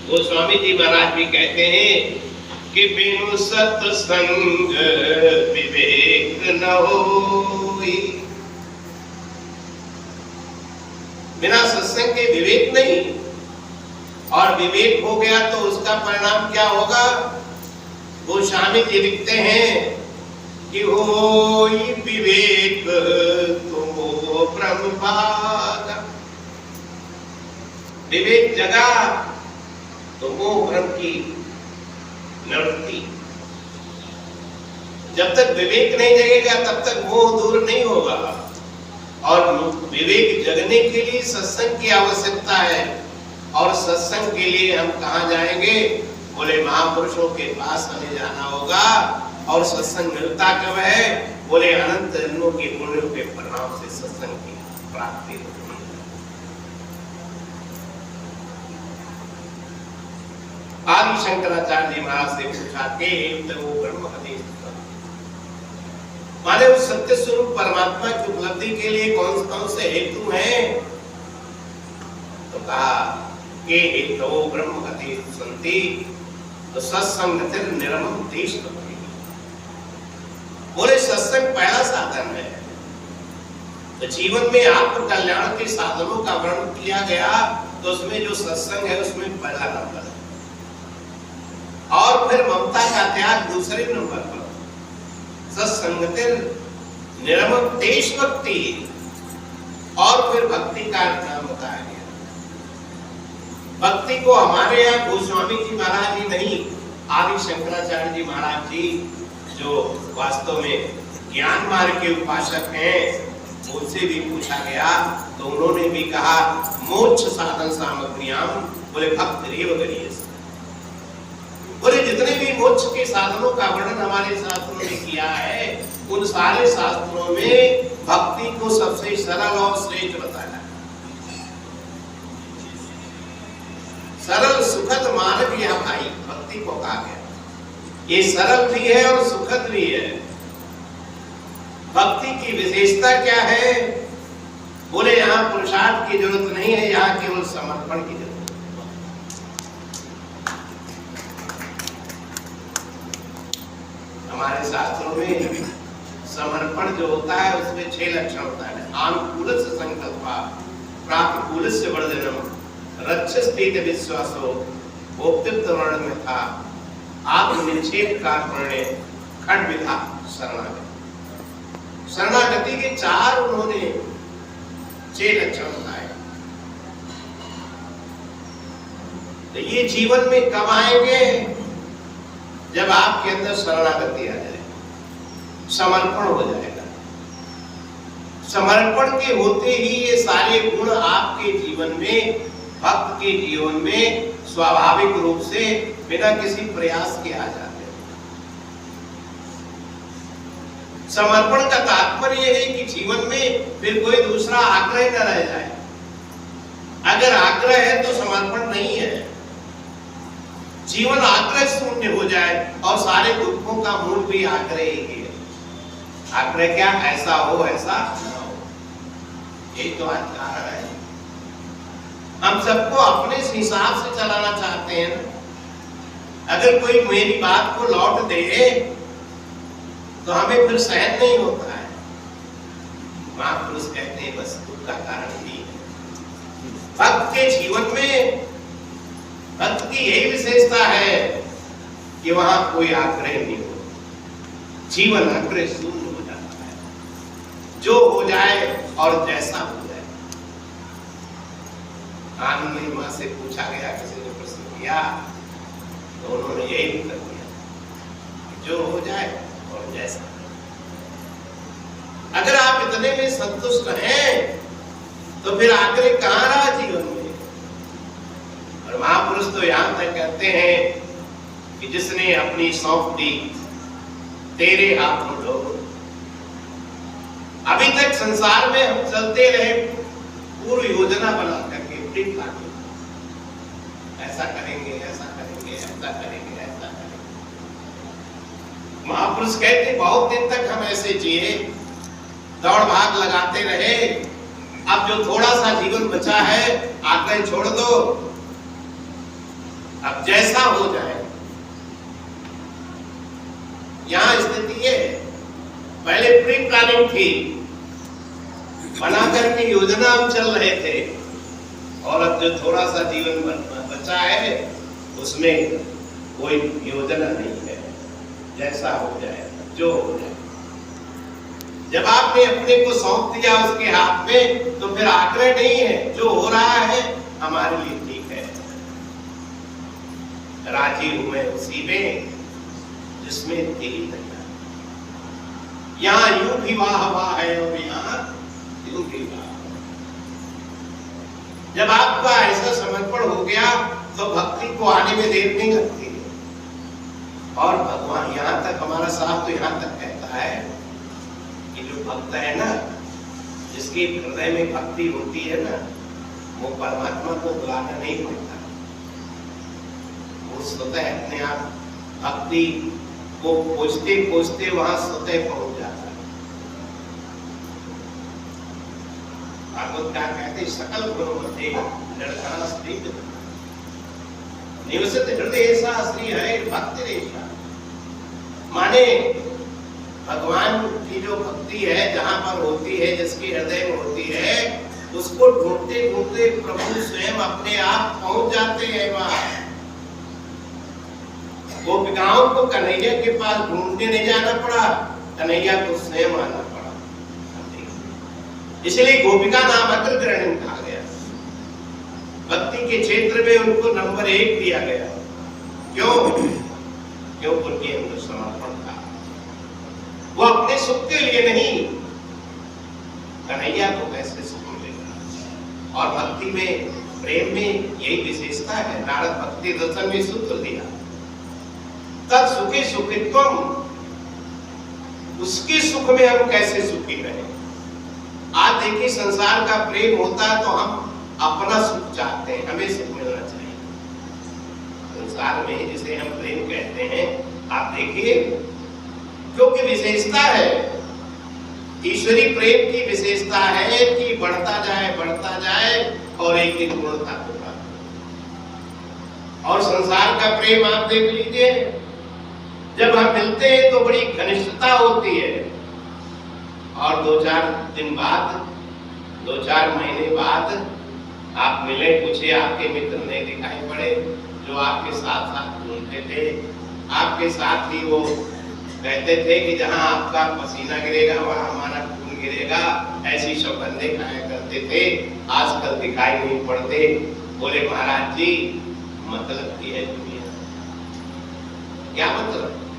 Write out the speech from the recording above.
वो स्वामी जी महाराज भी कहते हैं कि बिनु सत्संग विवेक न होई। बिना सत्संग के विवेक नहीं, और विवेक हो गया तो उसका परिणाम क्या होगा? वो स्वामी जी लिखते हैं कि होई विवेक तुमो ब्रह्म भागा। विवेक जगा तो वो ब्रह्म की निवृत्ति। जब तक विवेक नहीं जगेगा तब तक वो दूर नहीं होगा। और विवेक जगने के लिए सत्संग की आवश्यकता है। और सत्संग के लिए हम कहाँ जाएंगे? बोले महापुरुषों के पास हमें जाना होगा। और सत्संग मिलता कब है? बोले अनंत जन्मों के पुण्यों के परिणाम से सत्संग की प्राप्ति होती है। आदि शंकराचार्य जी महाराज से पूछा के तो वो ब्रह्म हदीस, माने उस सत्य स्वरूप परमात्मा की उपलब्धि के लिए कौन कौन से हेतु हैं? तो कहा कि हेतु ब्रह्म हदीस संति तो सत्संगतिर निर्मम देश भक्ति। बोले सत्संग पहला साधन है। तो जीवन में आत्म कल्याण के साधनों का वर्णन किया गया, तो उसमें जो सत्संग है उसमें पहला नंबर है। और फिर ममता का त्याग दूसरे नंबर पर। सत्संगतिर निर्मम देश भक्ति। और फिर भक्ति का नाम बताया गया। भक्ति को हमारे यहाँ गोस्वामी जी महाराज जी नहीं, आदि शंकराचार्य जी महाराज जी जो वास्तव में ज्ञान मार्ग के उपासक हैं, उनसे भी पूछा गया तो उन्होंने भी कहा मोक्ष साधन सामग्रियाम, बोले भक्त रेव गरीयस। बोले जितने भी मोक्ष के साधनों का वर्णन हमारे शास्त्रों ने किया है, उन सारे शास्त्रों में भक्ति को सबसे सरल और श्रेष्ठ बताया। सरल सुखद मार्ग यह भाई भक्ति को कहा गया। ये सरल भी है और सुखद भी है। भक्ति की विशेषता क्या है? बोले यहाँ पुरुषार्थ की जरूरत नहीं है, यहाँ केवल समर्पण की जरूरत है। हमारे शास्त्रों में समर्पण जो होता है उसमें 6 लक्षण होता है। अनुकूल से संकल्प, प्रातिकूल से वर्जनम, रक्षस्तेत विश्वासो, भोक्तृत्व वर्ण में था, आत्मनिक्षेप का निर्णय, खंड विधा, शरणागति। शरणागति के 4 उन्होंने 6 लक्षण बताए। तो ये जीवन में कब आएंगे? जब आपके अंदर शरणागति आ जाए, समर्पण हो जाएगा। समर्पण के होते ही ये सारे गुण आपके जीवन में, भक्त के जीवन में स्वाभाविक रूप से बिना किसी प्रयास के आ जाते हैं। समर्पण का तात्पर्य है कि जीवन में फिर कोई दूसरा आग्रह न रह जाए। अगर आग्रह है तो समर्पण नहीं है। जीवन आग्रह शून्य हो जाए और सारे दुखों का मूल भी आग्रह ही है। आग्रह क्या? ऐसा हो ऐसा न हो। यही तो आज कारण है। हम सबको अपने हिसाब से चलाना चाहते हैं ना। अगर कोई मेरी बात को लौट दे तो हमें फिर सहन नहीं होता है। महापुरुष कहते हैं बस दुख का कारण ही है। भक्त के जीवन में भक्त की यही विशेषता है कि वहां कोई आग्रह नहीं हो। जीवन आग्रह शून्य हो जाता है। जो हो जाए और जैसा हो जाए। आनंद मां से पूछा गया, किसी ने प्रश्न किया तो उन्होंने यही उत्तर दिया, जो हो जाए और जैसा। अगर आप इतने में संतुष्ट हैं तो फिर आग्रह कहां रहा जीवन में? और महापुरुष तो यहां तक कहते हैं कि जिसने अपनी सौंप दी तेरे हाथ में ढो। अभी तक संसार में हम चलते रहे पूर्व योजना बना करके, ऐसा करेंगे, ऐसा करेंगे, ऐसा करेंगे, ऐसा करेंगे। महापुरुष कहते बहुत दिन तक हम ऐसे जिए, दौड़ भाग लगाते रहे। अब जो थोड़ा सा जीवन बचा है, आग्रह छोड़ दो अब जैसा हो जाए। यहां स्थिति ये है, पहले प्री प्लानिंग थी, बनाकर के योजना हम चल रहे थे, और अब जो थोड़ा सा जीवन बचा है उसमें कोई योजना नहीं है, जैसा हो जाए जो हो जाए। जब आपने अपने को सौंप दिया उसके हाथ में, तो फिर आग्रह नहीं है, जो हो रहा है हमारे लिए ठीक है, राजी हूं मैं उसी में जिसमें तेरी दया। यहां यूं भी वाह है और यहां यूं भी वाह। जब आपका ऐसा समर्पण हो गया तो भक्ति को आने में देर नहीं लगती है। और भगवान यहां तक, हमारा साथ तो यहां तक कहता है कि जो भक्त है ना, जिसके हृदय में भक्ति होती है ना, वो परमात्मा को बुलाना नहीं पड़ता, वो स्वतः अपने आप भक्ति को खोजते खोजते वहां स्वतः पहुंच जाता है। भागवत क्या कहते, सकल गुणों मध्य लड़का स्थित निवसित हृदय सा श्री है भक्ति रेशा। माने भगवान की जो भक्ति है जहां पर होती है, जिसके हृदय में होती है, उसको ढूंढते ढूंढते प्रभु स्वयं अपने आप पहुंच जाते हैं वहां। गोपिकाओं को कन्हैया के पास ढूंढने नहीं जाना पड़ा, कन्हैया को स्वयं आना पड़ा। इसलिए गोपिका नाम अग्र ग्रहण कहा गया। भक्ति के क्षेत्र में उनको नंबर 1 दिया गया। क्यों? क्यों? उनके अंदर समर्पण था। वो अपने सुख के लिए नहीं, कन्हैया को कैसे सुख मिलेगा। और भक्ति में, प्रेम में यही विशेषता है। नारद भक्ति दर्शन में सूत्र दिया, तत् सुखी सुखित्वम, उसके सुख में हम कैसे सुखी रहे। आज देखिए, संसार का प्रेम होता है तो हम अपना सुख चाहते हैं, हमें सुख मिलना चाहिए। संसार में जिसे हम प्रेम कहते हैं, आप देखिए, क्योंकि विशेषता है, ईश्वरी प्रेम की विशेषता है कि बढ़ता जाए और एक दिन पूर्णता को प्राप्त। और संसार का प्रेम आप देख लीजिए, जब हम मिलते हैं तो बड़ी घनिष्ठता होती है, और 2-4 दिन बाद, 2-4 महीने बाद आप मिले, पूछे, आपके मित्र नहीं दिखाई पड़े जो आपके साथ साथ घूमते थे, आपके साथ ही वो कहते थे कि जहां आपका पसीना गिरेगा वहां हमारा खून गिरेगा, ऐसी सौगंधें खाया करते थे, आजकल दिखाई नहीं पड़ते। बोले महाराज जी, मतलब की है दुनिया। क्या मतलब?